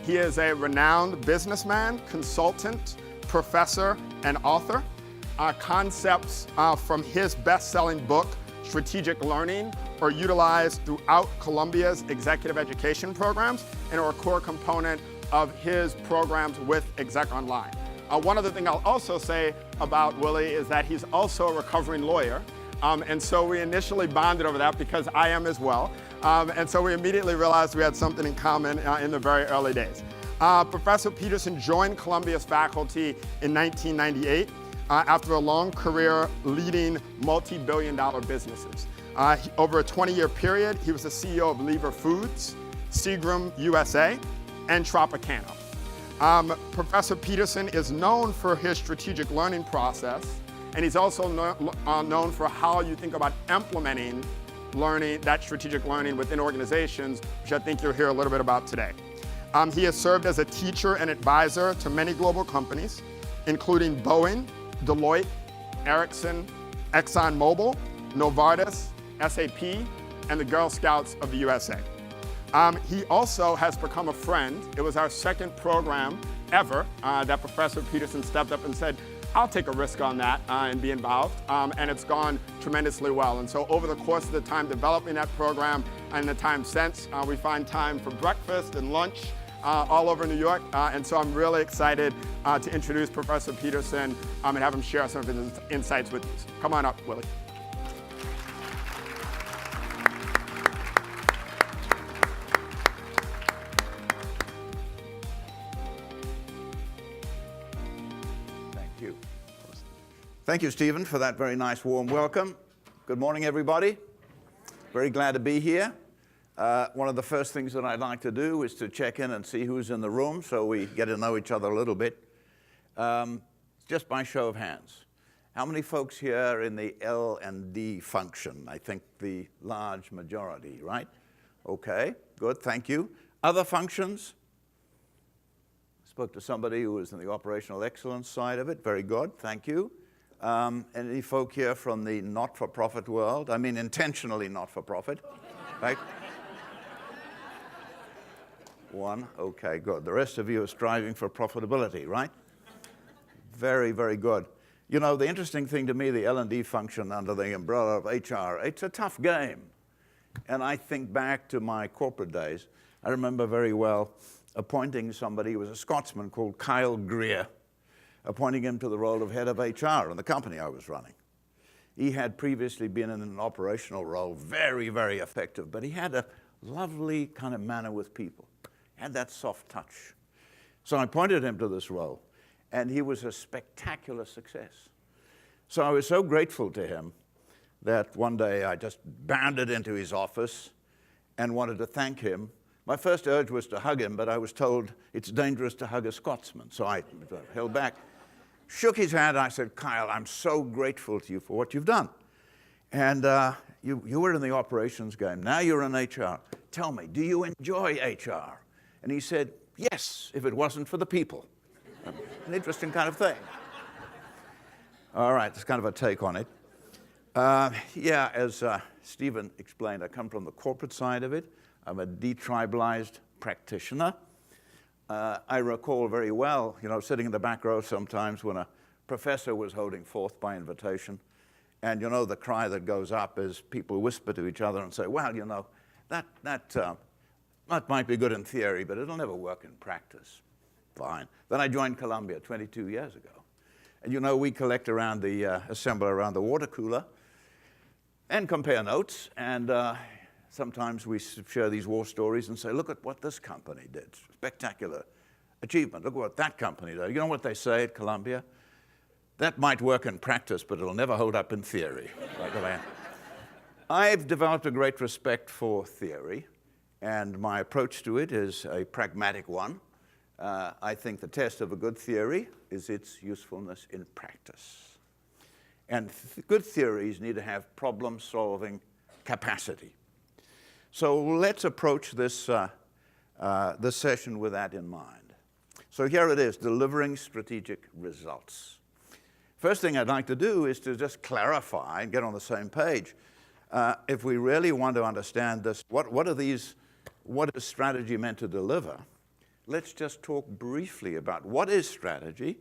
He is a renowned businessman, consultant, professor, and author. Concepts from his best-selling book, Strategic Learning, are utilized throughout Columbia's executive education programs and are a core component of his programs with ExecOnline. One other thing I'll also say about Willie is that he's also a recovering lawyer. And so we initially bonded over that because I am as well. And so we immediately realized we had something in common in the very early days. Professor Peterson joined Columbia's faculty in 1998 after a long career leading multi-billion-dollar businesses. Over a 20-year period, he was the CEO of Lever Foods, Seagram USA, and Tropicana. Professor Peterson is known for his strategic learning process, and he's also known for how you think about implementing learning, that strategic learning within organizations, which I think you'll hear a little bit about today. He has served as a teacher and advisor to many global companies, including Boeing, Deloitte, Ericsson, ExxonMobil, Novartis, SAP, and the Girl Scouts of the USA. He also has become a friend. It was our second program ever that Professor Peterson stepped up and said, I'll take a risk on that and be involved, and it's gone tremendously well. And so over the course of the time developing that program and the time since, we find time for breakfast and lunch all over New York. And so I'm really excited to introduce Professor Peterson and have him share some of his insights with you. Come on up, Willie. Thank you, Stephen, for that very nice warm welcome. Good morning, everybody. Very glad to be here. One of the first things that I'd like to do is to check in and see who's in the room so we get to know each other a little bit. Just by show of hands, how many folks here are in the L&D function? I think the large majority, right? Okay, good, thank you. Other functions? Spoke to somebody who was in the operational excellence side of it. Very good, thank you. Any folk here from the not-for-profit world? I mean intentionally not-for-profit, right? One, okay, good. The rest of you are striving for profitability, right? Very, very good. You know, the interesting thing to me, the L&D function under the umbrella of HR, it's a tough game. And I think back to my corporate days. I remember very well appointing somebody who was a Scotsman called Kyle Greer, appointing him to the role of head of HR in the company I was running. He had previously been in an operational role, very, very effective, but he had a lovely kind of manner with people. He had that soft touch. So I appointed him to this role, and he was a spectacular success. So I was so grateful to him that one day I just bounded into his office and wanted to thank him. My first urge was to hug him, but I was told it's dangerous to hug a Scotsman, so I held back. Shook his hand, I said, Kyle, I'm so grateful to you for what you've done. And you were in the operations game, now you're in HR. Tell me, do you enjoy HR? And he said, yes, if it wasn't for the people. An interesting kind of thing. All right, that's kind of a take on it. Yeah, as Stephen explained, I come from the corporate side of it. I'm a detribalized practitioner. I recall very well, you know, sitting in the back row sometimes when a professor was holding forth by invitation. And, you know, the cry that goes up is people whisper to each other and say, well, you know, that might be good in theory, but it'll never work in practice. Fine. Then I joined Columbia 22 years ago. And, you know, we collect around the, assemble around the water cooler and compare notes. And sometimes we share these war stories and say, look at what this company did. Spectacular achievement. Look at what that company did. You know what they say at Columbia? That might work in practice, but it'll never hold up in theory. I've developed a great respect for theory, and my approach to it is a pragmatic one. I think the test of a good theory is its usefulness in practice. And good theories need to have problem-solving capacity. So let's approach this, this session with that in mind. So here it is, delivering strategic results. First thing I'd like to do is to just clarify and get on the same page. If we really want to understand this, what is strategy meant to deliver? let's just talk briefly about what is strategy,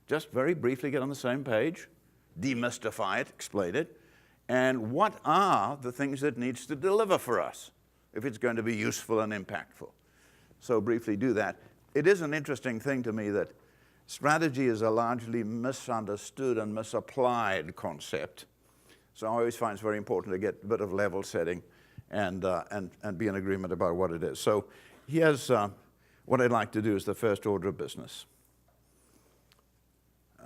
just very briefly get on the same page, demystify it, explain it, and what are the things it needs to deliver for us if it's going to be useful and impactful. So briefly do that. It is an interesting thing to me that strategy is a largely misunderstood and misapplied concept. So I always find it's very important to get a bit of level setting and be in agreement about what it is. So here's what I'd like to do is the first order of business.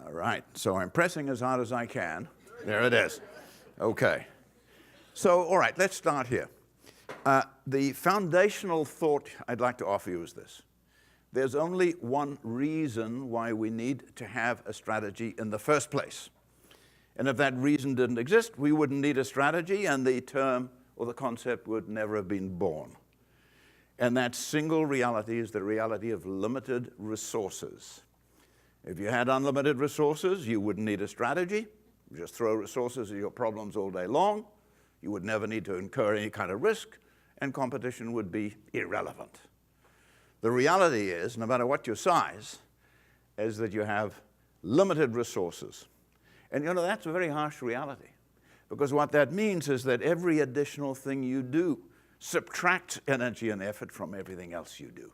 All right, so I'm pressing as hard as I can. There it is. Okay. So, all right, let's start here. The foundational thought I'd like to offer you is this. There's only one reason why we need to have a strategy in the first place. And if that reason didn't exist, we wouldn't need a strategy, and the term or the concept would never have been born. And that single reality is the reality of limited resources. If you had unlimited resources, you wouldn't need a strategy. You just throw resources at your problems all day long. You would never need to incur any kind of risk, and competition would be irrelevant. The reality is, no matter what your size, is that you have limited resources. And you know, that's a very harsh reality, because what that means is that every additional thing you do subtracts energy and effort from everything else you do.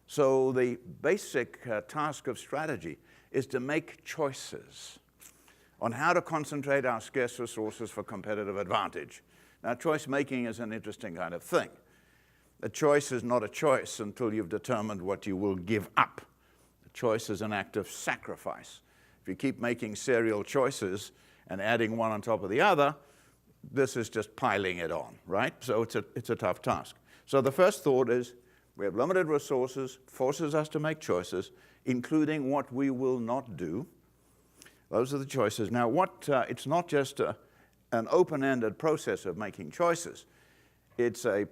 So the basic task of strategy is to make choices on how to concentrate our scarce resources for competitive advantage. Now, choice making is an interesting kind of thing. A choice is not a choice until you've determined what you will give up. A choice is an act of sacrifice. If you keep making serial choices and adding one on top of the other, this is just piling it on, right? So it's a tough task. So the first thought is we have limited resources, forces us to make choices, including what we will not do. Those are the choices. Now, it's not just an open-ended process of making choices. It's a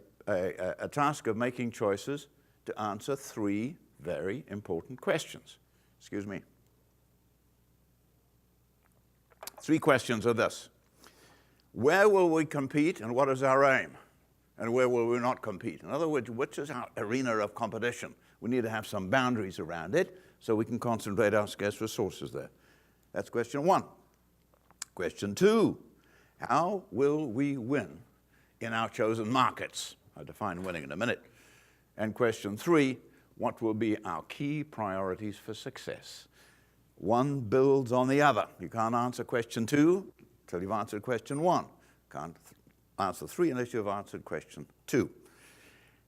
task of making choices to answer three very important questions. Excuse me. Three questions are this. Where will we compete and what is our aim? And where will we not compete? In other words, which is our arena of competition? We need to have some boundaries around it so we can concentrate our scarce resources there. That's question one. Question two, how will we win in our chosen markets? I'll define winning in a minute. And question three, what will be our key priorities for success? One builds on the other. You can't answer question two until you've answered question one. Can't answer three unless you've answered question two.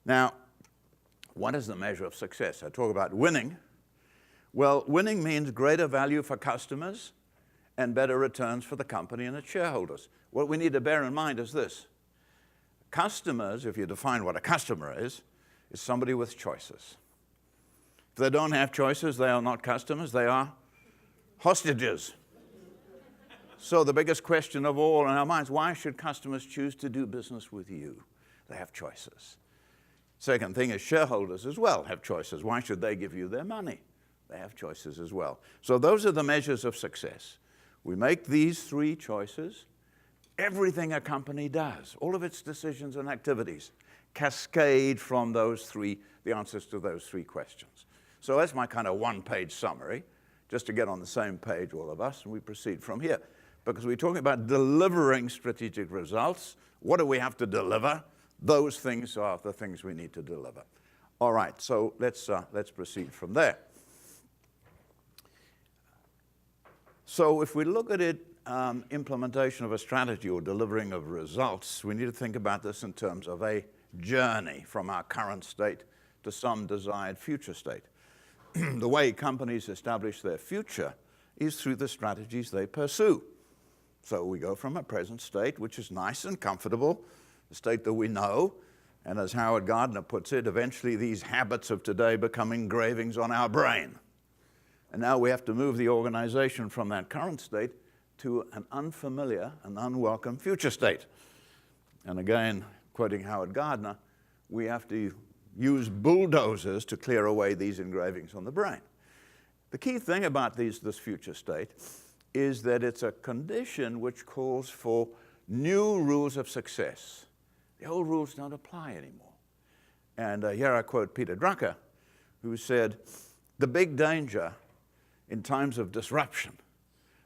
Now, what is the measure of success? I talk about winning. Well, winning means greater value for customers and better returns for the company and its shareholders. What we need to bear in mind is this. Customers, if you define what a customer is somebody with choices. If they don't have choices, they are not customers, they are hostages. So the biggest question of all in our minds, why should customers choose to do business with you? They have choices. Second thing is shareholders as well have choices. Why should they give you their money? They have choices as well. So those are the measures of success. We make these three choices. Everything a company does, all of its decisions and activities, cascade from the answers to those three questions. So that's my kind of one-page summary, just to get on the same page, all of us, and we proceed from here. Because we're talking about delivering strategic results. What do we have to deliver? Those things are the things we need to deliver. All right, so let's proceed from there. So if we look at it, implementation of a strategy or delivering of results, we need to think about this in terms of a journey from our current state to some desired future state. The way companies establish their future is through the strategies they pursue. So we go from a present state, which is nice and comfortable, the state that we know, and as Howard Gardner puts it, eventually these habits of today become engravings on our brain. And now we have to move the organization from that current state to an unfamiliar and unwelcome future state. And again, quoting Howard Gardner, we have to use bulldozers to clear away these engravings on the brain. The key thing about this future state is that it's a condition which calls for new rules of success. The old rules don't apply anymore. And here I quote Peter Drucker, who said, the big danger in times of disruption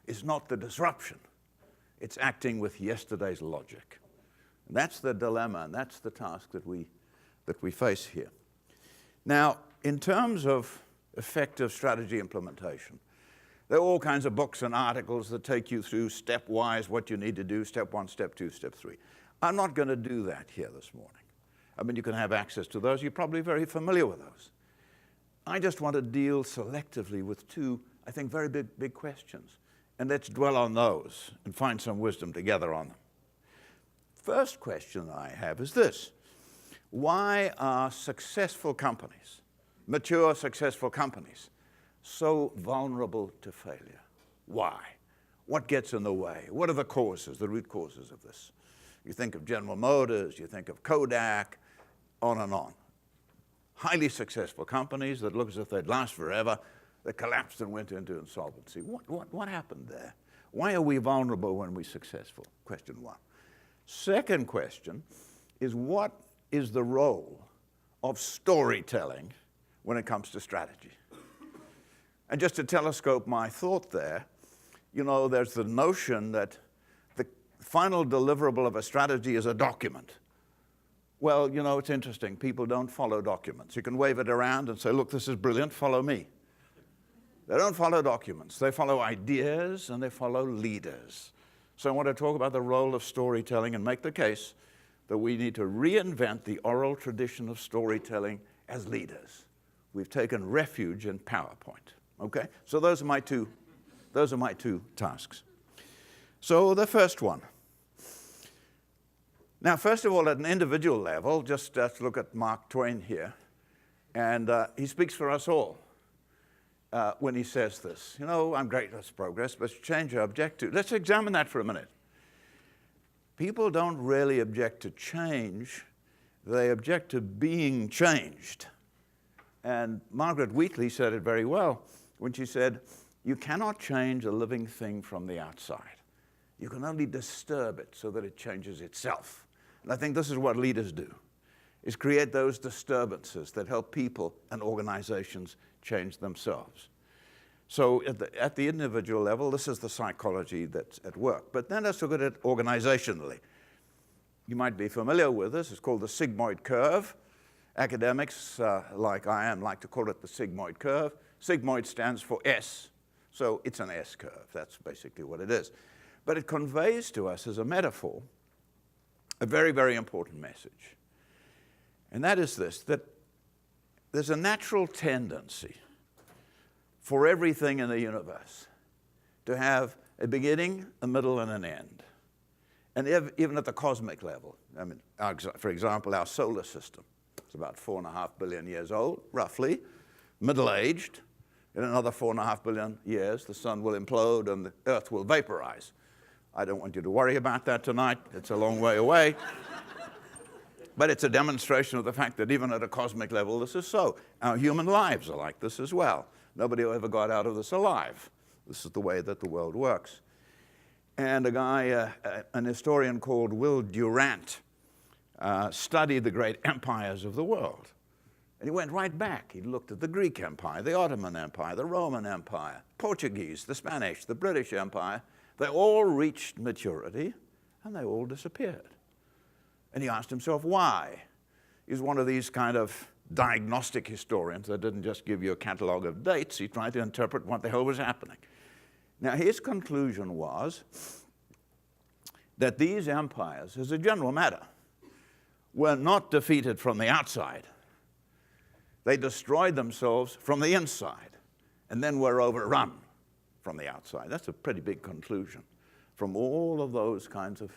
is not the disruption, it's acting with yesterday's logic. And that's the dilemma, and that's the task that we face here. Now, in terms of effective strategy implementation, there are all kinds of books and articles that take you through stepwise what you need to do, step 1, step 2, step 3. I'm not going to do that here this morning. I mean, you can have access to those. You're probably very familiar with those. I just want to deal selectively with two, I think, very big questions. And let's dwell on those and find some wisdom together on them. First question I have is this. Why are successful companies, mature, successful companies, so vulnerable to failure? Why? What gets in the way? What are the causes, the root causes of this? You think of General Motors, you think of Kodak, on and on. Highly successful companies that look as if they'd last forever, that collapsed and went into insolvency. What happened there? Why are we vulnerable when we're successful? Question one. Second question is, what is the role of storytelling when it comes to strategy? And just to telescope my thought there, you know, there's the notion that the final deliverable of a strategy is a document. Well, you know, it's interesting. People don't follow documents. You can wave it around and say, look, this is brilliant, follow me. They don't follow documents. They follow ideas and they follow leaders. So I want to talk about the role of storytelling and make the case that we need to reinvent the oral tradition of storytelling as leaders. We've taken refuge in PowerPoint. Okay? So those are my two tasks. So the first one. Now, first of all, at an individual level, just let's look at Mark Twain here. And he speaks for us all when he says this. You know, I'm great at progress, but change I object to. Let's examine that for a minute. People don't really object to change. They object to being changed. And Margaret Wheatley said it very well when she said, you cannot change a living thing from the outside. You can only disturb it so that it changes itself. And I think this is what leaders do, is create those disturbances that help people and organizations change themselves. So at the individual level, this is the psychology that's at work. But then let's look at it organizationally. You might be familiar with this. It's called the Sigmoid Curve. Academics, like I am, like to call it the Sigmoid Curve. Sigmoid stands for S, so it's an S curve. That's basically what it is. But it conveys to us as a metaphor a very, very important message. And that is this, that there's a natural tendency for everything in the universe to have a beginning, a middle, and an end. And even at the cosmic level, I mean, for example, our solar system is about 4.5 billion years old, roughly, middle-aged. In another 4.5 billion years, the sun will implode and the Earth will vaporize. I don't want you to worry about that tonight. It's a long way away. But it's a demonstration of the fact that even at a cosmic level, this is so. Our human lives are like this as well. Nobody ever got out of this alive. This is the way that the world works. And a guy, an historian called Will Durant, studied the great empires of the world. And he went right back. He looked at the Greek Empire, the Ottoman Empire, the Roman Empire, Portuguese, the Spanish, the British Empire. They all reached maturity, and they all disappeared. And he asked himself why. He's one of these kind of diagnostic historians that didn't just give you a catalog of dates. He tried to interpret what the hell was happening. Now, his conclusion was that these empires, as a general matter, were not defeated from the outside. They destroyed themselves from the inside and then were overrun from the outside. That's a pretty big conclusion from all of those kinds of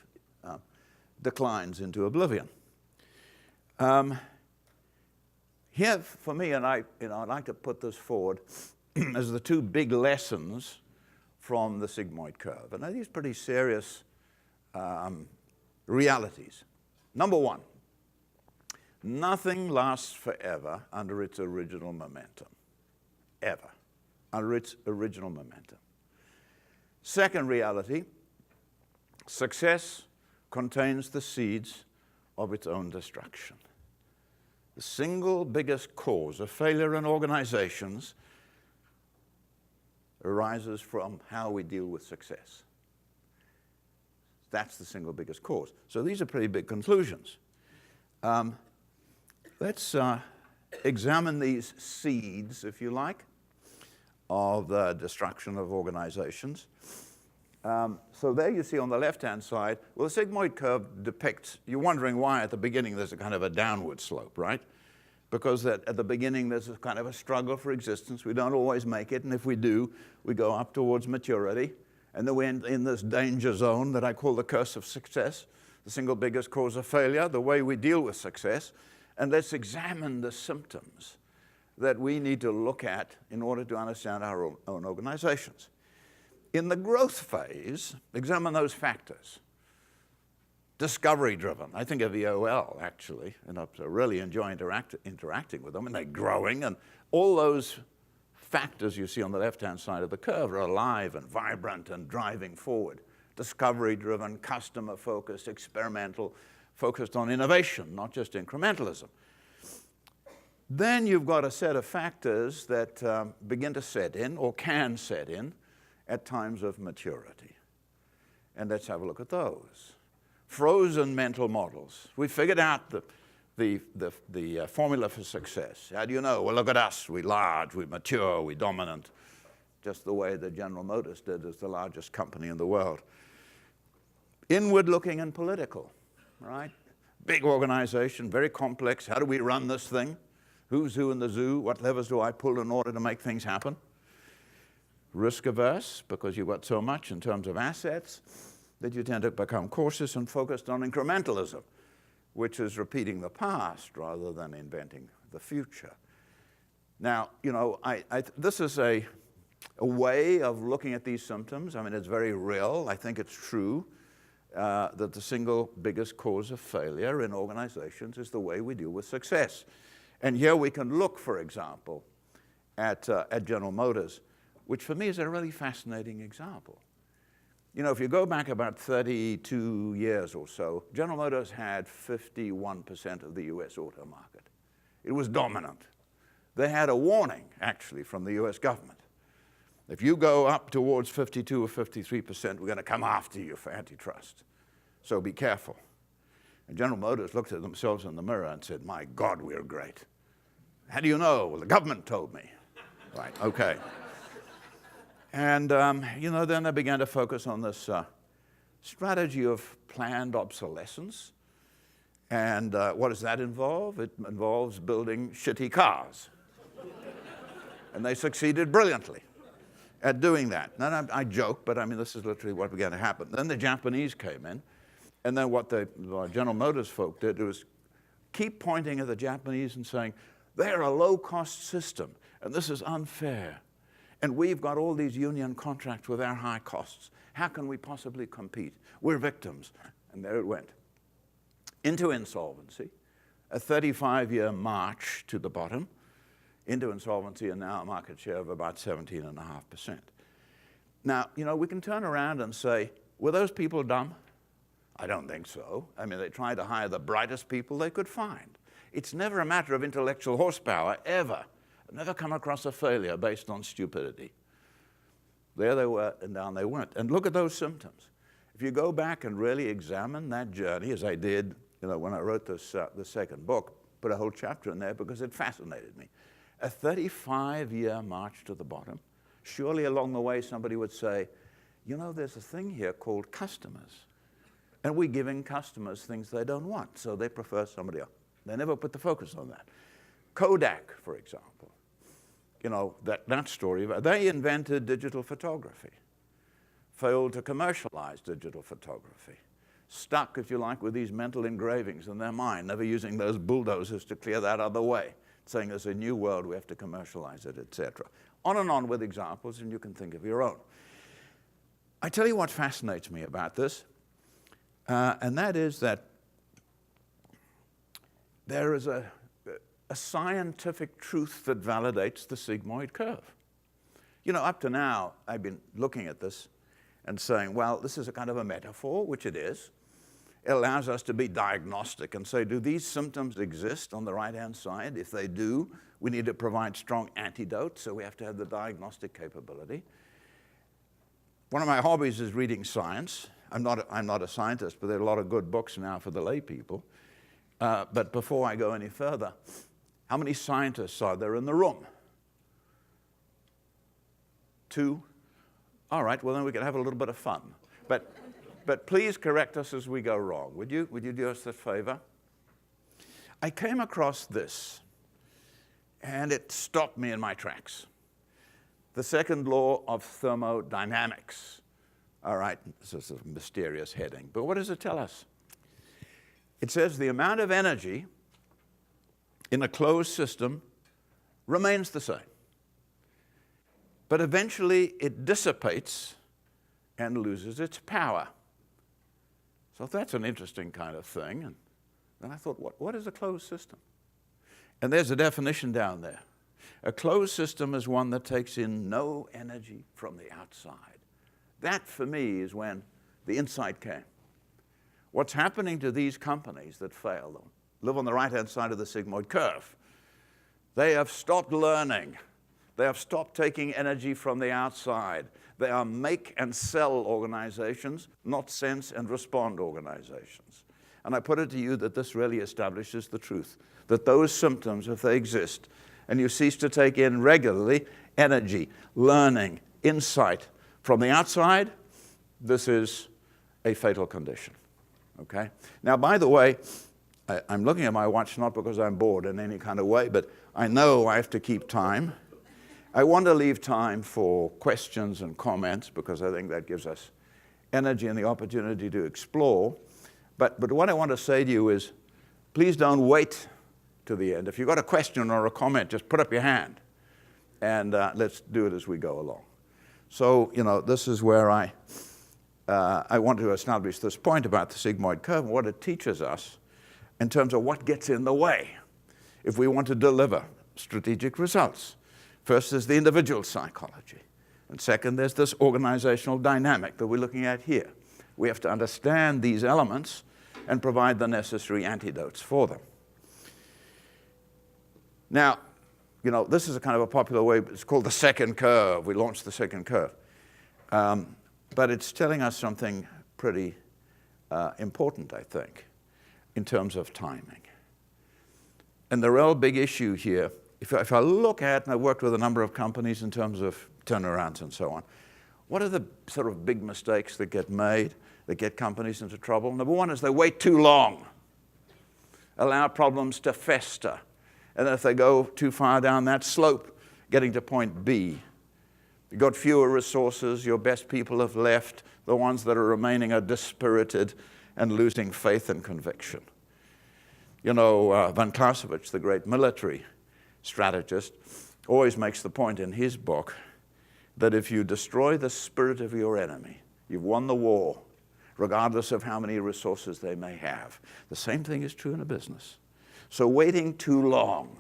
declines into oblivion. Here, for me, and I'd like to put this forward as the two big lessons from the Sigmoid Curve. And these pretty serious realities. Number one, nothing lasts forever under its original momentum, ever, under its original momentum. Second reality, success contains the seeds of its own destruction. The single biggest cause of failure in organizations arises from how we deal with success. That's the single biggest cause. So these are pretty big conclusions. Let's examine these seeds, if you like, of the destruction of organizations. So there you see on the left-hand side, well, the sigmoid curve depicts, you're wondering why at the beginning there's a kind of a downward slope, right? Because at the beginning there's a kind of a struggle for existence. We don't always make it, and if we do, we go up towards maturity. And then we're in this danger zone that I call the curse of success, the single biggest cause of failure, the way we deal with success. And let's examine the symptoms that we need to look at in order to understand our own organizations. In the growth phase, examine those factors. Discovery-driven. I think of EOL, actually, and I really enjoy interacting with them, and they're growing, and all those factors you see on the left-hand side of the curve are alive and vibrant and driving forward. Discovery-driven, customer-focused, experimental, focused on innovation, not just incrementalism. Then you've got a set of factors that begin to set in, or can set in, at times of maturity. And let's have a look at those. Frozen mental models. We figured out the formula for success. How do you know? Well, look at us. We're large, we're mature, we're dominant. Just the way that General Motors did as the largest company in the world. Inward-looking and political, right? Big organization, very complex. How do we run this thing? Who's who in the zoo? What levers do I pull in order to make things happen? Risk-averse, because you've got so much in terms of assets that you tend to become cautious and focused on incrementalism, which is repeating the past rather than inventing the future. Now, you know, this is a way of looking at these symptoms. I mean, it's very real. I think it's true that the single biggest cause of failure in organizations is the way we deal with success. And here we can look, for example, at General Motors, which for me is a really fascinating example. You know, if you go back about 32 years or so, General Motors had 51% of the US auto market. It was dominant. They had a warning, actually, from the US government. If you go up towards 52 or 53%, we're going to come after you for antitrust. So be careful. And General Motors looked at themselves in the mirror and said, my God, we're great. How do you know? Well, the government told me. Right, okay. And, you know, then they began to focus on this strategy of planned obsolescence. And what does that involve? It involves building shitty cars. And they succeeded brilliantly at doing that. And I joke, but I mean, this is literally what began to happen. Then the Japanese came in. And then what the General Motors folk did was keep pointing at the Japanese and saying, they're a low-cost system, and this is unfair. And we've got all these union contracts with our high costs. How can we possibly compete? We're victims. And there it went. Into insolvency, a 35-year march to the bottom, into insolvency, and now a market share of about 17.5%. Now, you know, we can turn around and say, were those people dumb? I don't think so. I mean, they tried to hire the brightest people they could find. It's never a matter of intellectual horsepower, ever. I've never come across a failure based on stupidity. There they were, and down they went. And look at those symptoms. If you go back and really examine that journey, as I did, you know, when I wrote this, the second book, put a whole chapter in there because it fascinated me. A 35-year march to the bottom. Surely along the way somebody would say, you know, there's a thing here called customers. And we're giving customers things they don't want, so they prefer somebody else. They never put the focus on that. Kodak, for example, you know, that story, they invented digital photography, failed to commercialize digital photography, stuck, if you like, with these mental engravings in their mind, never using those bulldozers to clear that other way, saying there's a new world, we have to commercialize it, etc. On and on with examples, and you can think of your own. I tell you what fascinates me about this, and that is that there is a scientific truth that validates the sigmoid curve. You know, up to now, I've been looking at this and saying, well, this is a kind of a metaphor, which it is. It allows us to be diagnostic and say, do these symptoms exist on the right-hand side? If they do, we need to provide strong antidotes, so we have to have the diagnostic capability. One of my hobbies is reading science. I'm not a scientist, but there are a lot of good books now for the lay people. But before I go any further, how many scientists are there in the room? 2? All right, well then we can have a little bit of fun. But please correct us as we go wrong. Would you do us that favor? I came across this, and it stopped me in my tracks. The second law of thermodynamics. All right, this is a mysterious heading, but what does it tell us? It says the amount of energy in a closed system remains the same, but eventually it dissipates and loses its power. So that's an interesting kind of thing. And then I thought, what is a closed system? And there's a definition down there. A closed system is one that takes in no energy from the outside. That, for me, is when the insight came. What's happening to these companies that fail them live on the right-hand side of the Sigmoid Curve. They have stopped learning. They have stopped taking energy from the outside. They are make and sell organizations, not sense and respond organizations. And I put it to you that this really establishes the truth, that those symptoms, if they exist, and you cease to take in regularly energy, learning, insight from the outside, this is a fatal condition, okay? Now, by the way, I'm looking at my watch not because I'm bored in any kind of way, but I know I have to keep time. I want to leave time for questions and comments because I think that gives us energy and the opportunity to explore. But what I want to say to you is, please don't wait to the end. If you've got a question or a comment, just put up your hand, and let's do it as we go along. So, this is where I want to establish this point about the sigmoid curve and what it teaches us in terms of what gets in the way if we want to deliver strategic results. First, there's the individual psychology. And second, there's this organizational dynamic that we're looking at here. We have to understand these elements and provide the necessary antidotes for them. Now, this is a kind of a popular way, it's called the second curve. We launched the second curve. But it's telling us something pretty important, I think, in terms of timing. And the real big issue here, if I look at, and I've worked with a number of companies in terms of turnarounds and so on, what are the sort of big mistakes that get made, that get companies into trouble? Number one is they wait too long, allow problems to fester. And if they go too far down that slope, getting to point B, you've got fewer resources, your best people have left, the ones that are remaining are dispirited and losing faith and conviction. Von Clausewitz, the great military strategist, always makes the point in his book that if you destroy the spirit of your enemy, you've won the war, regardless of how many resources they may have. The same thing is true in a business. So waiting too long,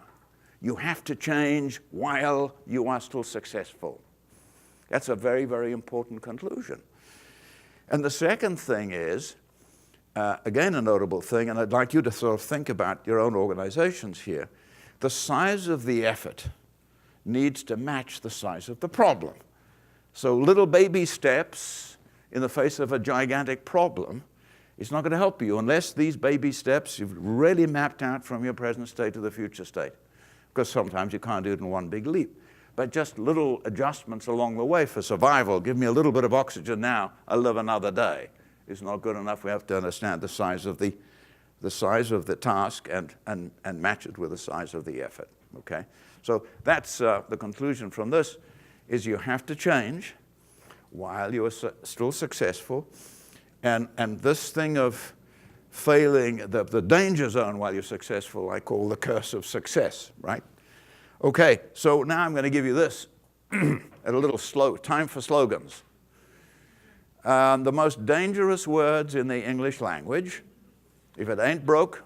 you have to change while you are still successful. That's a very, very important conclusion. And the second thing is, again, a notable thing, and I'd like you to sort of think about your own organizations here. The size of the effort needs to match the size of the problem. So little baby steps in the face of a gigantic problem is not going to help you unless these baby steps you've really mapped out from your present state to the future state. Because sometimes you can't do it in one big leap. But just little adjustments along the way for survival, give me a little bit of oxygen now, I'll live another day, is not good enough. We have to understand the size of the task and match it with the size of the effort, okay? So that's the conclusion from this, is you have to change while you are still successful. And this thing of failing, the danger zone while you're successful, I call the curse of success, right? Okay, so now I'm going to give you this, a little time for slogans. The most dangerous words in the English language, if it ain't broke,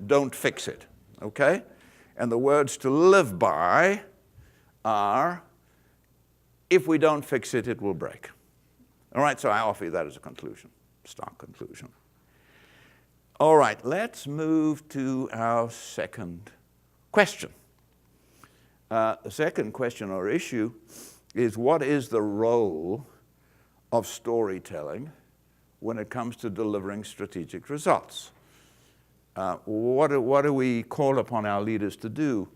don't fix it, okay? And the words to live by are, if we don't fix it, it will break. All right, so I offer you that as a conclusion, stock conclusion. All right, let's move to our second question. The second question or issue is, what is the role of storytelling when it comes to delivering strategic results? What do we call upon our leaders to do?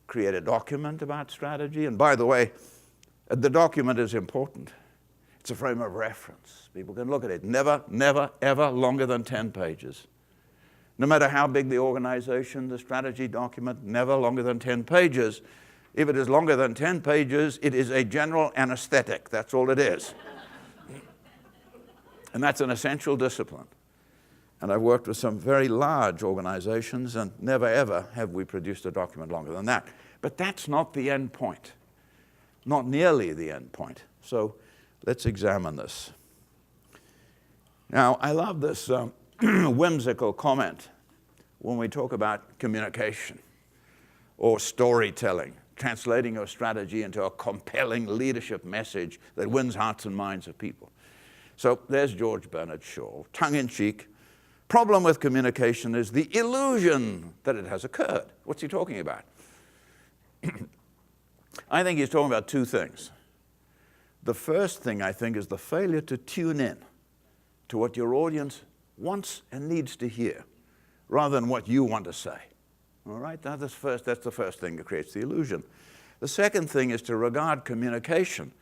Create a document about strategy? And by the way, the document is important. It's a frame of reference. People can look at it. Never, never, ever longer than 10 pages. No matter how big the organization, the strategy document, never longer than 10 pages. If it is longer than 10 pages, it is a general anesthetic. That's all it is. And that's an essential discipline. And I've worked with some very large organizations, and never ever have we produced a document longer than that. But that's not the end point. Not nearly the end point. So let's examine this. Now, I love this whimsical comment when we talk about communication or storytelling, translating your strategy into a compelling leadership message that wins hearts and minds of people. So there's George Bernard Shaw, tongue-in-cheek. Problem with communication is the illusion that it has occurred. What's he talking about? I think he's talking about two things. The first thing, I think, is the failure to tune in to what your audience wants and needs to hear, rather than what you want to say. All right? That's the first thing that creates the illusion. The second thing is to regard communication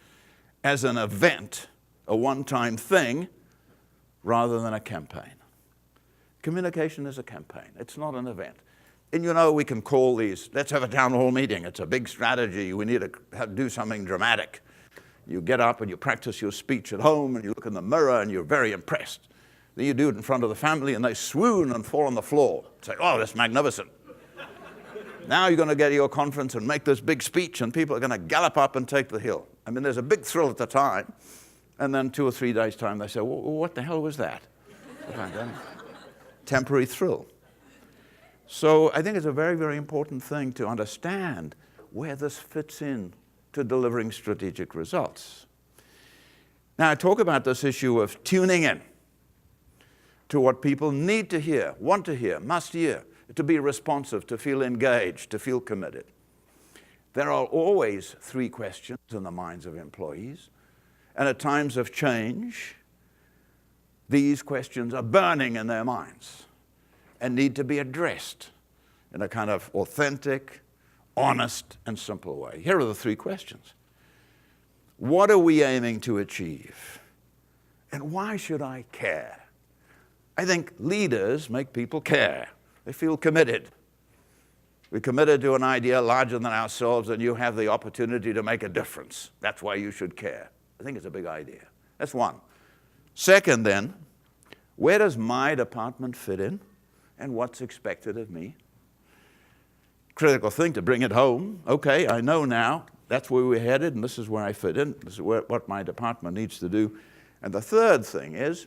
as an event, a one-time thing, rather than a campaign. Communication is a campaign. It's not an event. And you know, we can call these, let's have a town hall meeting. It's a big strategy. We need to do something dramatic. You get up and you practice your speech at home, and you look in the mirror and you're very impressed. Then you do it in front of the family and they swoon and fall on the floor. Say, oh, that's magnificent. Now you're going to get to your conference and make this big speech, and people are going to gallop up and take the hill. I mean, there's a big thrill at the time, and then 2 or 3 days' time they say, well, what the hell was that? Temporary thrill. So I think it's a very, very important thing to understand where this fits in to delivering strategic results. Now, I talk about this issue of tuning in to what people need to hear, want to hear, must hear, to be responsive, to feel engaged, to feel committed. There are always 3 questions in the minds of employees, and at times of change, these questions are burning in their minds and need to be addressed in a kind of authentic, honest, and simple way. Here are the 3 questions. What are we aiming to achieve? And why should I care? I think leaders make people care. They feel committed. We're committed to an idea larger than ourselves, and you have the opportunity to make a difference. That's why you should care. I think it's a big idea. That's one. Second, then, where does my department fit in, and what's expected of me? Critical thing to bring it home. Okay, I know now that's where we're headed, and this is where I fit in. This is what my department needs to do. And the third thing is,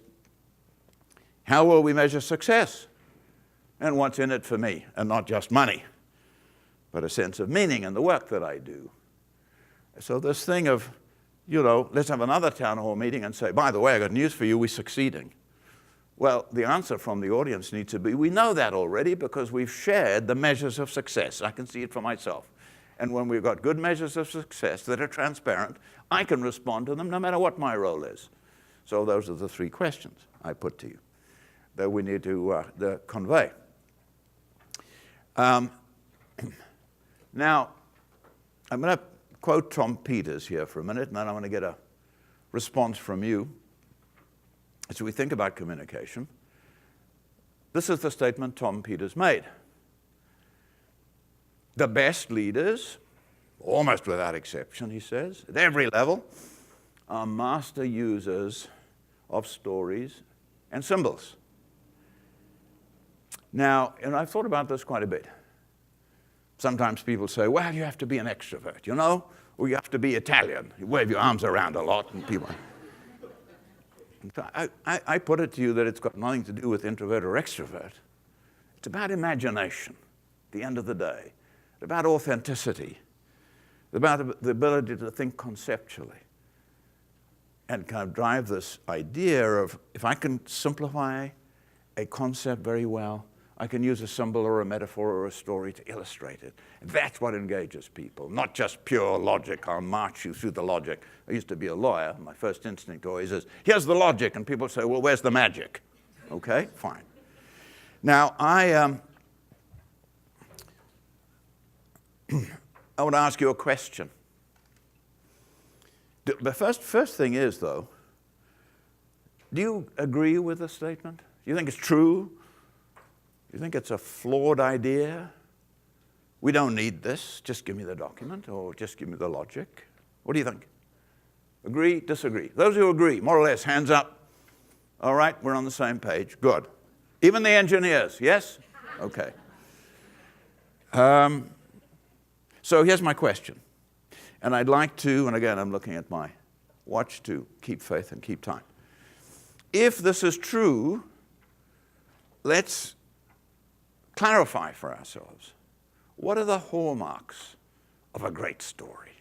how will we measure success? And what's in it for me? And not just money, but a sense of meaning in the work that I do. So this thing of, you know, let's have another town hall meeting and say, by the way, I got news for you, we're succeeding. Well, the answer from the audience needs to be, we know that already because we've shared the measures of success. I can see it for myself. And when we've got good measures of success that are transparent, I can respond to them no matter what my role is. So those are the 3 questions I put to you that we need to convey. Now, I'm going to quote Tom Peters here for a minute, and then I want to get a response from you. As we think about communication, this is the statement Tom Peters made. The best leaders, almost without exception, he says, at every level, are master users of stories and symbols. Now, and I've thought about this quite a bit. Sometimes people say, well, you have to be an extrovert, you know, or you have to be Italian. You wave your arms around a lot, and people... I put it to you that it's got nothing to do with introvert or extrovert. It's about imagination, at the end of the day. It's about authenticity. It's about the ability to think conceptually and kind of drive this idea of, if I can simplify a concept very well, I can use a symbol or a metaphor or a story to illustrate it. And that's what engages people, not just pure logic. I'll march you through the logic. I used to be a lawyer. My first instinct always is, here's the logic. And people say, well, where's the magic? Okay, fine. Now, I want to ask you a question. The first thing is, though, do you agree with the statement? Do you think it's true? Do you think it's a flawed idea? We don't need this. Just give me the document, or just give me the logic. What do you think? Agree, disagree? Those who agree, more or less, hands up. All right, we're on the same page. Good. Even the engineers, yes? Okay. So here's my question. And I'd like to, and again, I'm looking at my watch to keep faith and keep time. If this is true, let's clarify for ourselves. What are the hallmarks of a great story?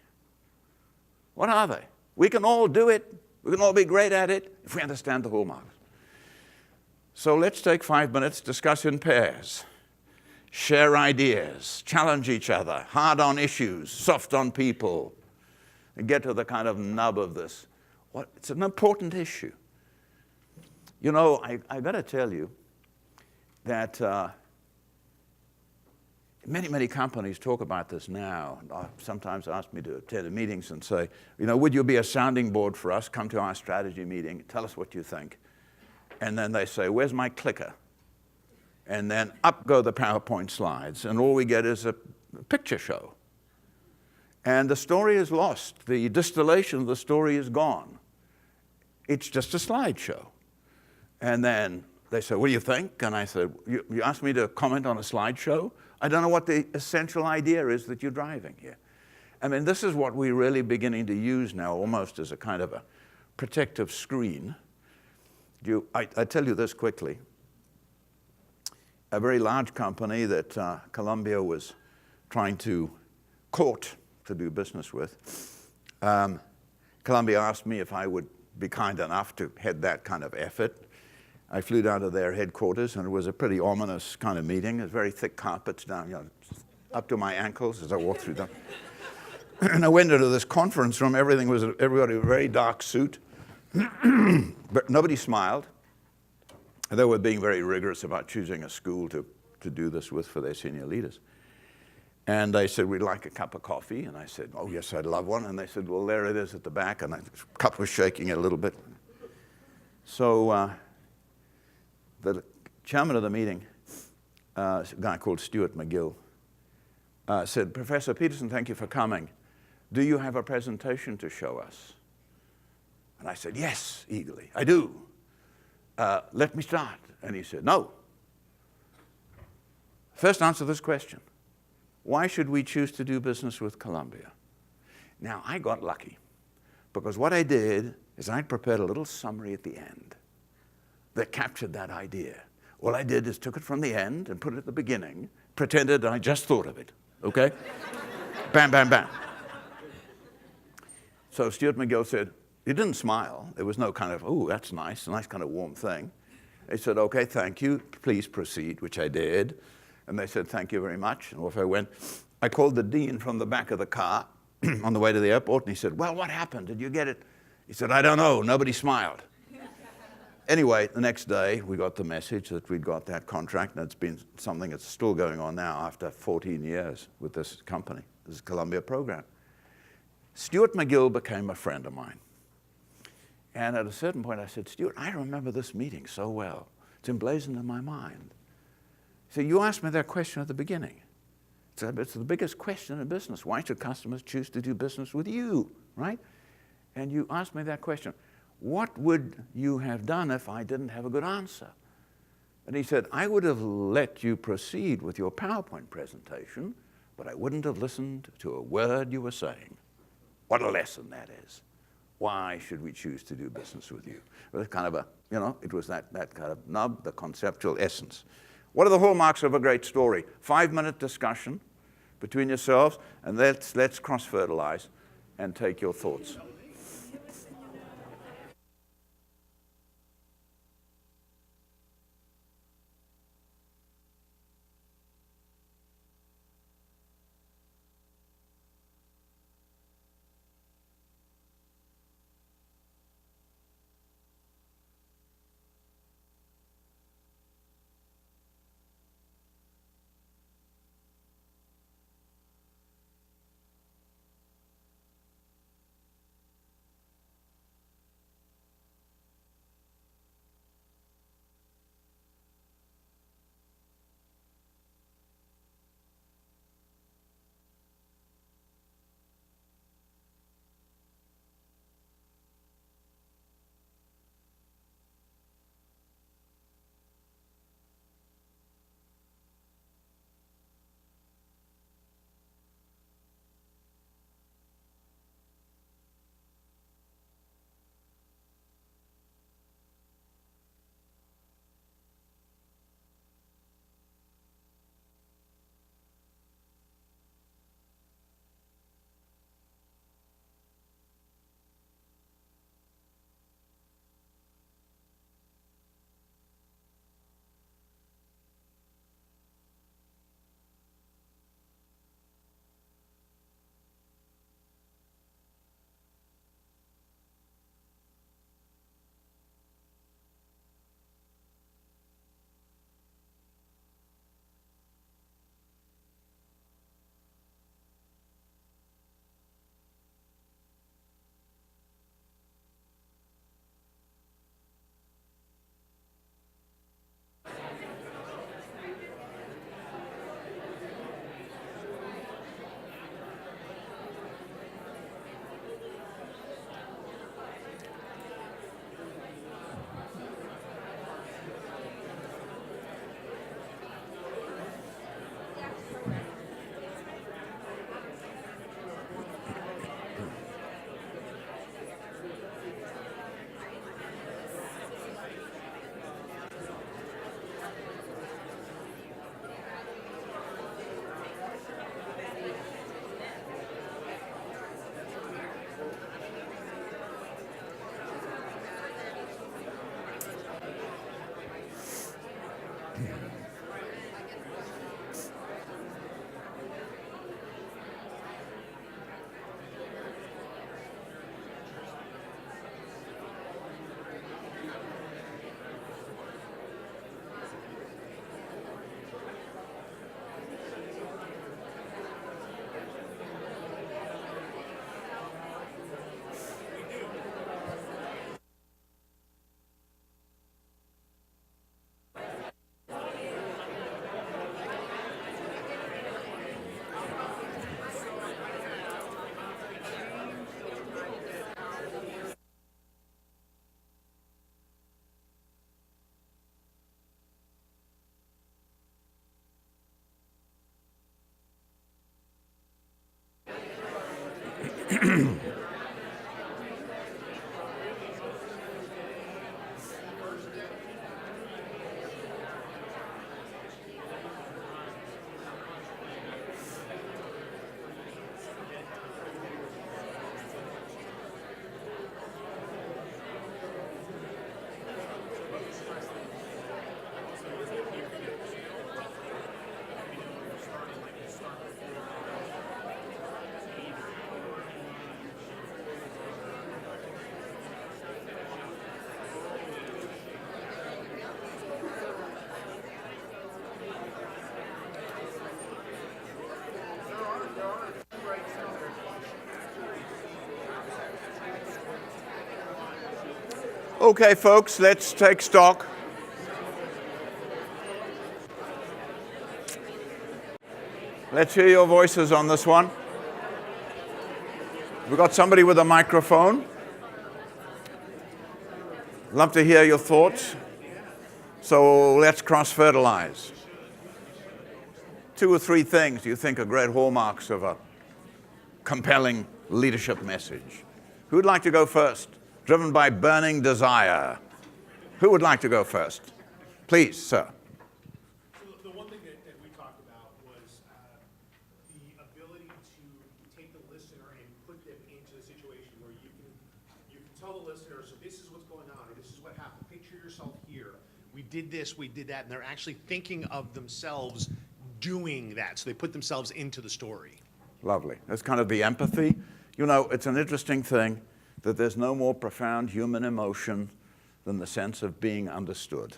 What are they? We can all do it. We can all be great at it if we understand the hallmarks. So let's take 5 minutes, discuss in pairs, share ideas, challenge each other, hard on issues, soft on people, and get to the kind of nub of this. It's an important issue. You know, I got to tell you that many companies talk about this now. Sometimes ask me to attend meetings and say, you know, would you be a sounding board for us? Come to our strategy meeting. Tell us what you think. And then they say, where's my clicker? And then up go the PowerPoint slides, and all we get is a picture show. And the story is lost. The distillation of the story is gone. It's just a slideshow. And then they said, what do you think? And I said, you asked me to comment on a slideshow? I don't know what the essential idea is that you're driving here. I mean, this is what we're really beginning to use now, almost as a kind of a protective screen. I tell you this quickly. A very large company that Columbia was trying to court to do business with, Columbia asked me if I would be kind enough to head that kind of effort. I flew down to their headquarters, and it was a pretty ominous kind of meeting. It was very thick carpets down, you know, up to my ankles as I walked through them. And I went into this conference room. Everybody was in a very dark suit, but nobody smiled. They were being very rigorous about choosing a school to do this with for their senior leaders. And they said, we'd like a cup of coffee. And I said, oh, yes, I'd love one. And they said, well, there it is at the back. And the cup was shaking a little bit. So the chairman of the meeting, a guy called Stuart McGill, said, Professor Peterson, thank you for coming. Do you have a presentation to show us? And I said, yes, eagerly, I do. Let me start. And he said, no. First, answer this question. Why should we choose to do business with Columbia? Now, I got lucky, because what I did is I prepared a little summary at the end that captured that idea. All I did is took it from the end and put it at the beginning, pretended I just thought of it, okay? Bam, bam, bam. So Stuart McGill said, he didn't smile. There was no kind of, oh, that's nice, a nice kind of warm thing. He said, okay, thank you, please proceed, which I did. And they said, thank you very much, and off I went. I called the dean from the back of the car on the way to the airport, and he said, well, what happened? Did you get it? He said, I don't know, nobody smiled. Anyway, the next day, we got the message that we'd got that contract, and it's been something that's still going on now after 14 years with this company, this Columbia program. Stuart McGill became a friend of mine. And at a certain point, I said, Stuart, I remember this meeting so well. It's emblazoned in my mind. He said, you asked me that question at the beginning. It's the biggest question in business. Why should customers choose to do business with you, right? And you asked me that question. What would you have done if I didn't have a good answer? And he said, I would have let you proceed with your PowerPoint presentation, but I wouldn't have listened to a word you were saying. What a lesson that is. Why should we choose to do business with you? It was kind of a, you know, it was that kind of nub, the conceptual essence. What are the hallmarks of a great story? 5-minute discussion between yourselves, and let's cross-fertilize and take your thoughts. Okay, folks, let's take stock. Let's hear your voices on this one. We've got somebody with a microphone. Love to hear your thoughts. So let's cross-fertilize. 2 or 3 things you think are great hallmarks of a compelling leadership message. Who'd like to go first? Driven by burning desire. Who would like to go first? Please, sir. So the one thing that we talked about was the ability to take the listener and put them into a situation where you can tell the listener, so this is what's going on, or this is what happened. Picture yourself here. We did this, we did that, and they're actually thinking of themselves doing that. So they put themselves into the story. Lovely. That's kind of the empathy. You know, it's an interesting thing that there's no more profound human emotion than the sense of being understood.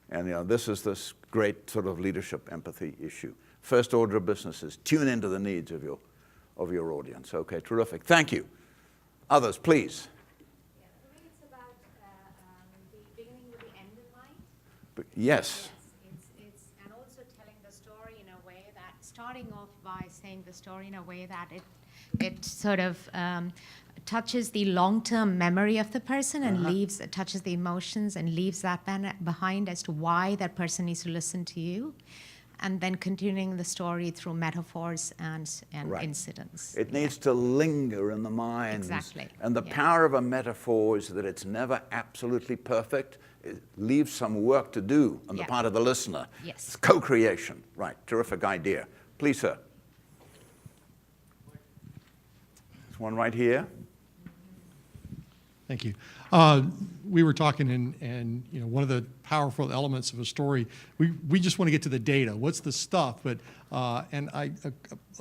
And this is this great sort of leadership empathy issue. First order of business is tune into the needs of your audience. Okay, terrific. Thank you. Others, please. Yeah, for me it's about the beginning with the end in mind. Yes. It's and also telling the story in a way that, starting off by saying the story in a way that it sort of touches the long-term memory of the person and touches the emotions and leaves that behind as to why that person needs to listen to you, and then continuing the story through metaphors and incidents. It needs to linger in the mind. Exactly. And the power of a metaphor is that it's never absolutely perfect. It leaves some work to do on the part of the listener. Yes. It's co-creation. Right, terrific idea. Please, sir. There's one right here. Thank you. We were talking, and one of the powerful elements of a story, we just want to get to the data. What's the stuff? But and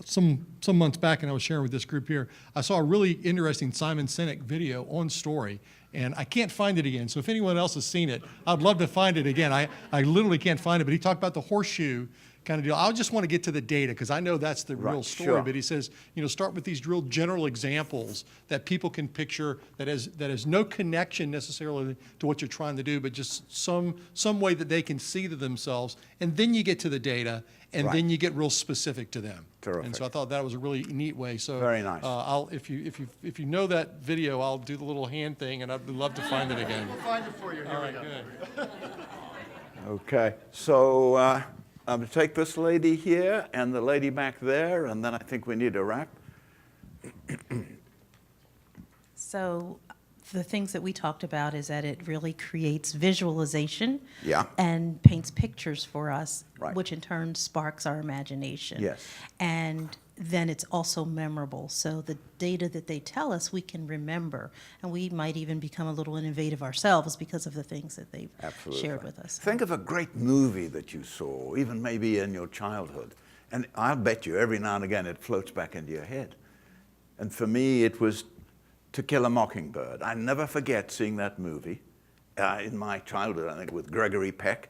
some months back, and I was sharing with this group here, I saw a really interesting Simon Sinek video on story, and I can't find it again. So if anyone else has seen it, I'd love to find it again. I literally can't find it. But he talked about the horseshoe kind of deal. I just want to get to the data because I know that's the real story. Sure. But he says, start with these real general examples that people can picture that has no connection necessarily to what you're trying to do, but just some way that they can see to themselves. And then you get to the data, and then you get real specific to them. Terrific. And so I thought that was a really neat way. So very nice. If you know that video, I'll do the little hand thing, and I'd love to find it again. We'll find it for you. Here All we right, go. good. Okay, so I'm going to take this lady here and the lady back there, and then I think we need a wrap. So the things that we talked about is that it really creates visualization and paints pictures for us, which in turn sparks our imagination. Yes. And then it's also memorable. So the data that they tell us, we can remember, and we might even become a little innovative ourselves because of the things that they've shared with us. Think of a great movie that you saw, even maybe in your childhood, and I'll bet you every now and again it floats back into your head. And for me, it was To Kill a Mockingbird. I never forget seeing that movie in my childhood, I think, with Gregory Peck.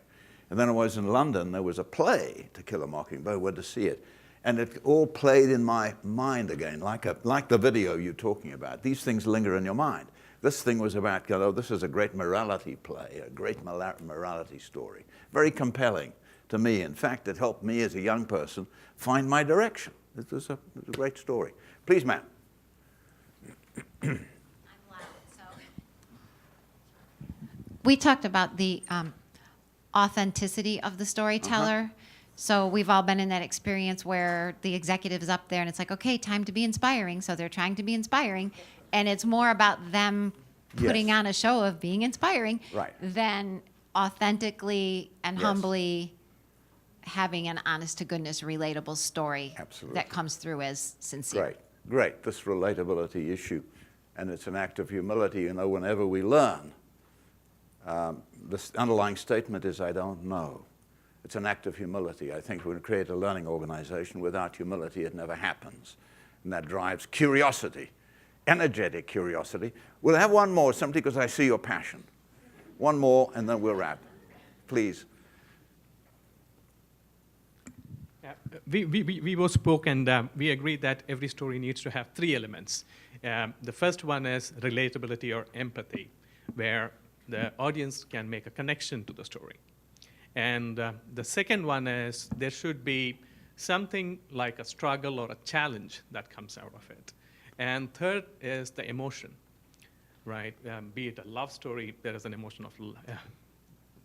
And then I was in London, there was a play, To Kill a Mockingbird, I went to see it. And it all played in my mind again, like the video you're talking about. These things linger in your mind. This thing was about, this is a great morality play, a great morality story. Very compelling to me. In fact, it helped me as a young person find my direction. It was a great story. Please, ma'am. I'm loud, so. We talked about the authenticity of the storyteller. So we've all been in that experience where the executive is up there and it's like, okay, time to be inspiring. So they're trying to be inspiring. And it's more about them putting Yes. on a show of being inspiring Right. than authentically and Yes. humbly having an honest to goodness relatable story Absolutely. that comes through as sincere. Great, great, this relatability issue. And it's an act of humility. You know, whenever we learn, this underlying statement is, I don't know. It's an act of humility. I think when we create a learning organization, without humility, it never happens. And that drives curiosity, energetic curiosity. We'll have one more, simply because I see your passion. One more, and then we'll wrap. Please. We both spoke, and we agreed that every story needs to have 3 elements. The first one is relatability or empathy, where the audience can make a connection to the story. And the second one is there should be something like a struggle or a challenge that comes out of it. And third is the emotion, right? Be it a love story, there is an emotion of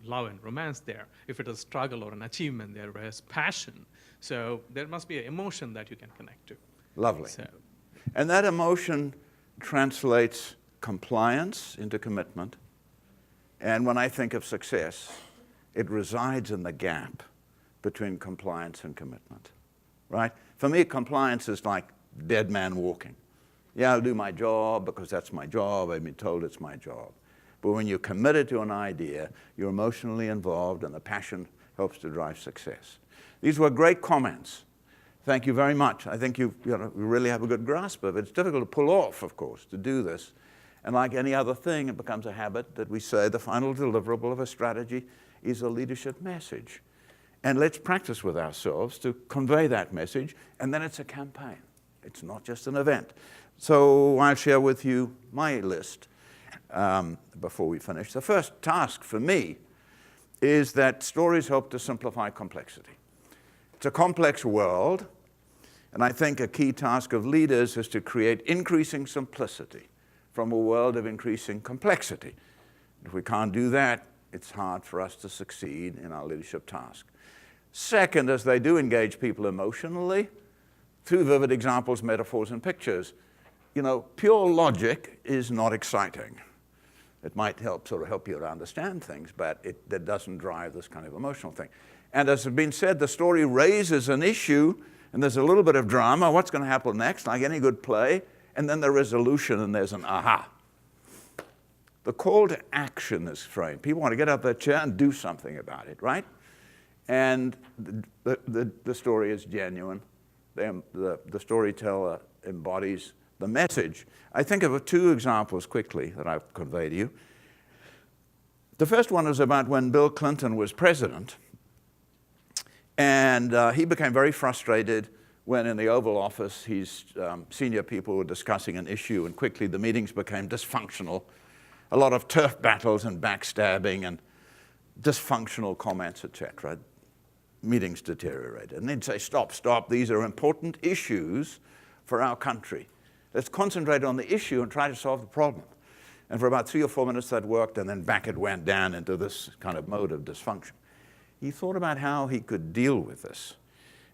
love and romance there. If it is struggle or an achievement, there is passion. So there must be an emotion that you can connect to. Lovely. So, And that emotion translates compliance into commitment. And when I think of success, it resides in the gap between compliance and commitment, right? For me, compliance is like dead man walking. Yeah, I'll do my job because that's my job. I've been told it's my job. But when you're committed to an idea, you're emotionally involved, and the passion helps to drive success. These were great comments. Thank you very much. I think you really have a good grasp of it. It's difficult to pull off, of course, to do this. And like any other thing, it becomes a habit that we say the final deliverable of a strategy is a leadership message. And let's practice with ourselves to convey that message, and then it's a campaign. It's not just an event. So I'll share with you my list before we finish. The first task for me is that stories help to simplify complexity. It's a complex world, and I think a key task of leaders is to create increasing simplicity from a world of increasing complexity. If we can't do that, it's hard for us to succeed in our leadership task. Second, as they do engage people emotionally, through vivid examples, metaphors, and pictures, you know, pure logic is not exciting. It might help you to understand things, but that doesn't drive this kind of emotional thing. And as has been said, the story raises an issue, and there's a little bit of drama. What's going to happen next, like any good play? And then the resolution, and there's an aha. The call to action is framed. People want to get out of their chair and do something about it, right? And the story is genuine. The storyteller embodies the message. I think of 2 examples quickly that I've conveyed to you. The first one is about when Bill Clinton was president. And he became very frustrated when in the Oval Office his senior people were discussing an issue, and quickly the meetings became dysfunctional. A lot of turf battles and backstabbing and dysfunctional comments, etc. Meetings deteriorated. And they'd say, stop, stop, these are important issues for our country. Let's concentrate on the issue and try to solve the problem. And for about 3 or 4 minutes that worked, and then back it went down into this kind of mode of dysfunction. He thought about how he could deal with this.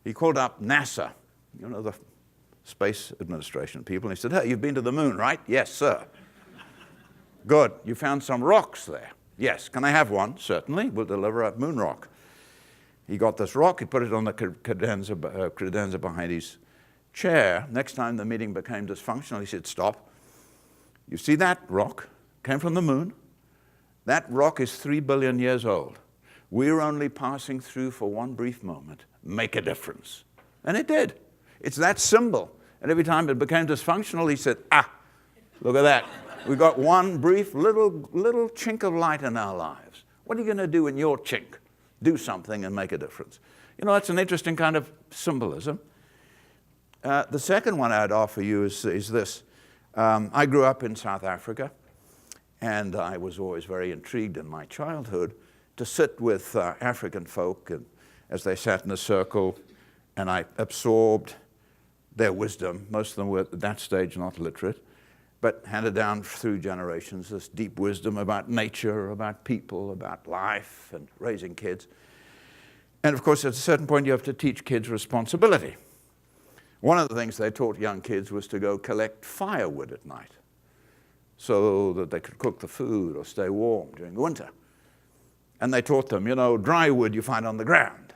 He called up NASA, you know, the Space Administration people, and he said, hey, you've been to the moon, right? Yes, sir. Good. You found some rocks there. Yes. Can I have one? Certainly. We'll deliver a moon rock. He got this rock. He put it on the credenza behind his chair. Next time the meeting became dysfunctional, he said, stop. You see that rock? Came from the moon. That rock is 3 billion years old. We're only passing through for one brief moment. Make a difference. And it did. It's that symbol. And every time it became dysfunctional, he said, look at that. We got one brief little chink of light in our lives. What are you going to do in your chink? Do something and make a difference. You know, that's an interesting kind of symbolism. The second one I'd offer you is this. I grew up in South Africa, and I was always very intrigued in my childhood to sit with African folk and, as they sat in a circle, and I absorbed their wisdom. Most of them were at that stage not literate, but handed down through generations this deep wisdom about nature, about people, about life, and raising kids. And of course, at a certain point, you have to teach kids responsibility. One of the things they taught young kids was to go collect firewood at night so that they could cook the food or stay warm during the winter. And they taught them, you know, dry wood you find on the ground.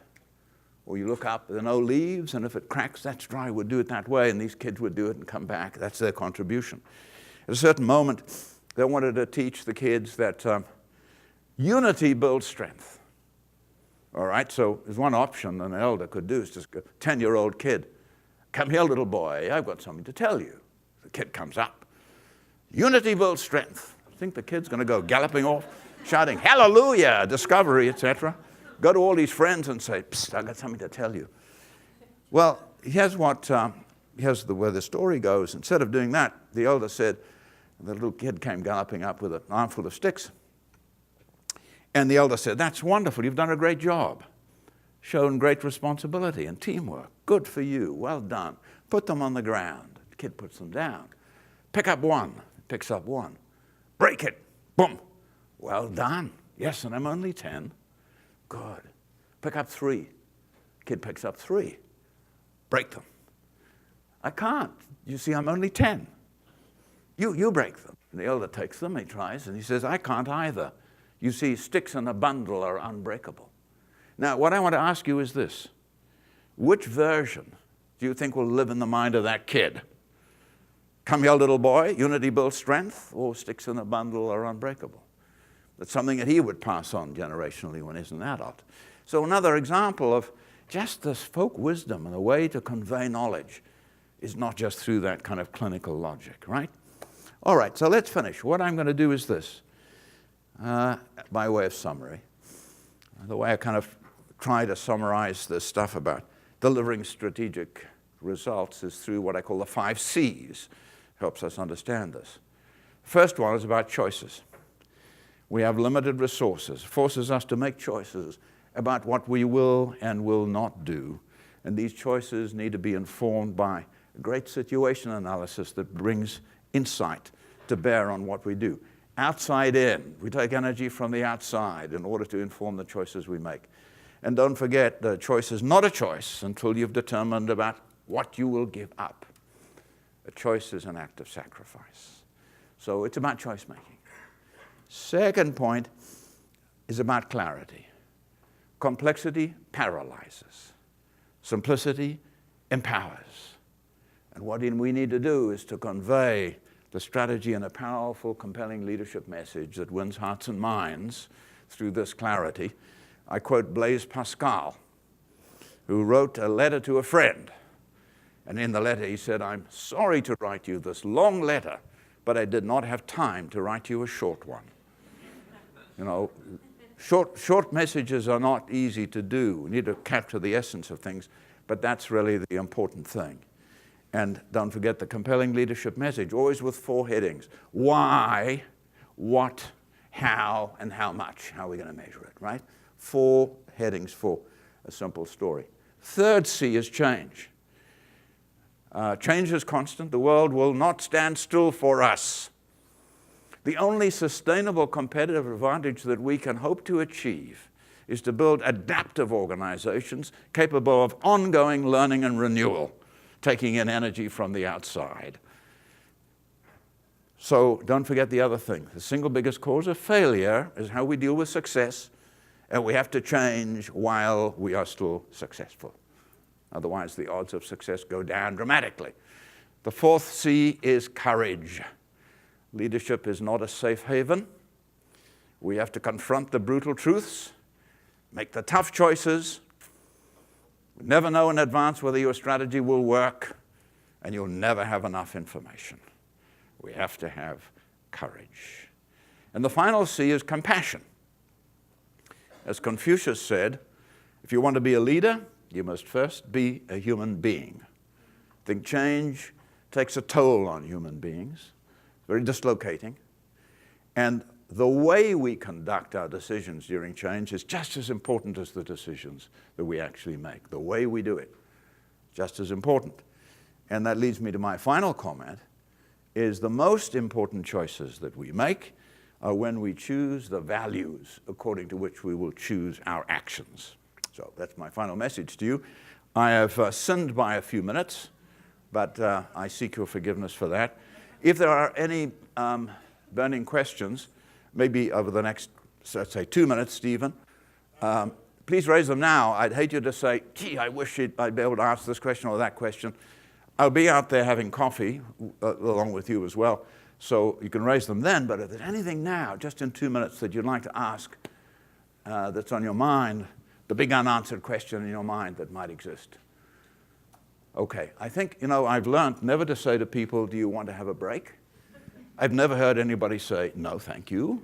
Or you look up, there are no leaves, and if it cracks, that's dry wood. Do it that way. And these kids would do it and come back. That's their contribution. At a certain moment, they wanted to teach the kids that unity builds strength. All right, so there's one option an elder could do is just go, 10-year-old kid, come here, little boy, I've got something to tell you. The kid comes up. Unity builds strength. I think the kid's going to go galloping off, shouting, hallelujah, discovery, etc. Go to all his friends and say, psst, I've got something to tell you. Well, here's where the story goes. Instead of doing that, the elder said, the little kid came galloping up with an armful of sticks. And the elder said, that's wonderful, you've done a great job. Shown great responsibility and teamwork. Good for you, well done. Put them on the ground. The kid puts them down. Pick up one, picks up one. Break it, boom. Well done. Yes, and I'm only 10. Good. Pick up 3. Kid picks up 3. Break them. I can't. You see, I'm only 10. You break them. And the elder takes them, he tries, and he says, I can't either. You see, sticks in a bundle are unbreakable. Now, what I want to ask you is this. Which version do you think will live in the mind of that kid? Come here, little boy, unity builds strength, or sticks in a bundle are unbreakable? That's something that he would pass on generationally when he's an adult. So another example of just this folk wisdom and the way to convey knowledge is not just through that kind of clinical logic, right? All right, so let's finish. What I'm going to do is this, by way of summary. The way I kind of try to summarize this stuff about delivering strategic results is through what I call the 5 C's. Helps us understand this. First one is about choices. We have limited resources. It forces us to make choices about what we will and will not do. And these choices need to be informed by a great situation analysis that brings insight to bear on what we do. Outside in, we take energy from the outside in order to inform the choices we make. And don't forget, the choice is not a choice until you've determined about what you will give up. A choice is an act of sacrifice. So it's about choice making. Second point is about clarity. Complexity paralyzes. Simplicity empowers. And what we need to do is to convey the strategy in a powerful, compelling leadership message that wins hearts and minds through this clarity. I quote Blaise Pascal, who wrote a letter to a friend. And in the letter he said, I'm sorry to write you this long letter, but I did not have time to write you a short one. You know, short messages are not easy to do. We need to capture the essence of things, but that's really the important thing. And don't forget the compelling leadership message, always with 4 headings. Why, what, how, and how much. How are we going to measure it, right? 4 headings for a simple story. Third C is change. Change is constant. The world will not stand still for us. The only sustainable competitive advantage that we can hope to achieve is to build adaptive organizations capable of ongoing learning and renewal, taking in energy from the outside. So don't forget the other thing. The single biggest cause of failure is how we deal with success, and we have to change while we are still successful. Otherwise, the odds of success go down dramatically. The 4th C is courage. Leadership is not a safe haven. We have to confront the brutal truths, make the tough choices. You never know in advance whether your strategy will work, and you'll never have enough information. We have to have courage. And the final C is compassion. As Confucius said, if you want to be a leader, you must first be a human being. I think change takes a toll on human beings, very dislocating. And the way we conduct our decisions during change is just as important as the decisions that we actually make. The way we do it, just as important. And that leads me to my final comment, is the most important choices that we make are when we choose the values according to which we will choose our actions. So that's my final message to you. I have sinned by a few minutes, but I seek your forgiveness for that. If there are any burning questions, maybe over the next, let's say, 2 minutes, Stephen, please raise them now. I'd hate you to say, gee, I wish I'd be able to ask this question or that question. I'll be out there having coffee along with you as well, so you can raise them then. But if there's anything now, just in 2 minutes, that you'd like to ask that's on your mind, the big unanswered question in your mind that might exist. Okay, I think, I've learned never to say to people, do you want to have a break? I've never heard anybody say, no, thank you.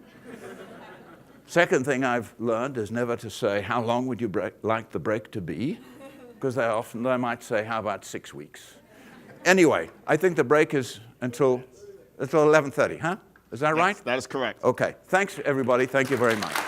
Second thing I've learned is never to say, how long would you like the break to be? Because they might say, how about 6 weeks? Anyway, I think the break is until 11:30, huh? Is that right? That is correct. Okay. Thanks, everybody. Thank you very much.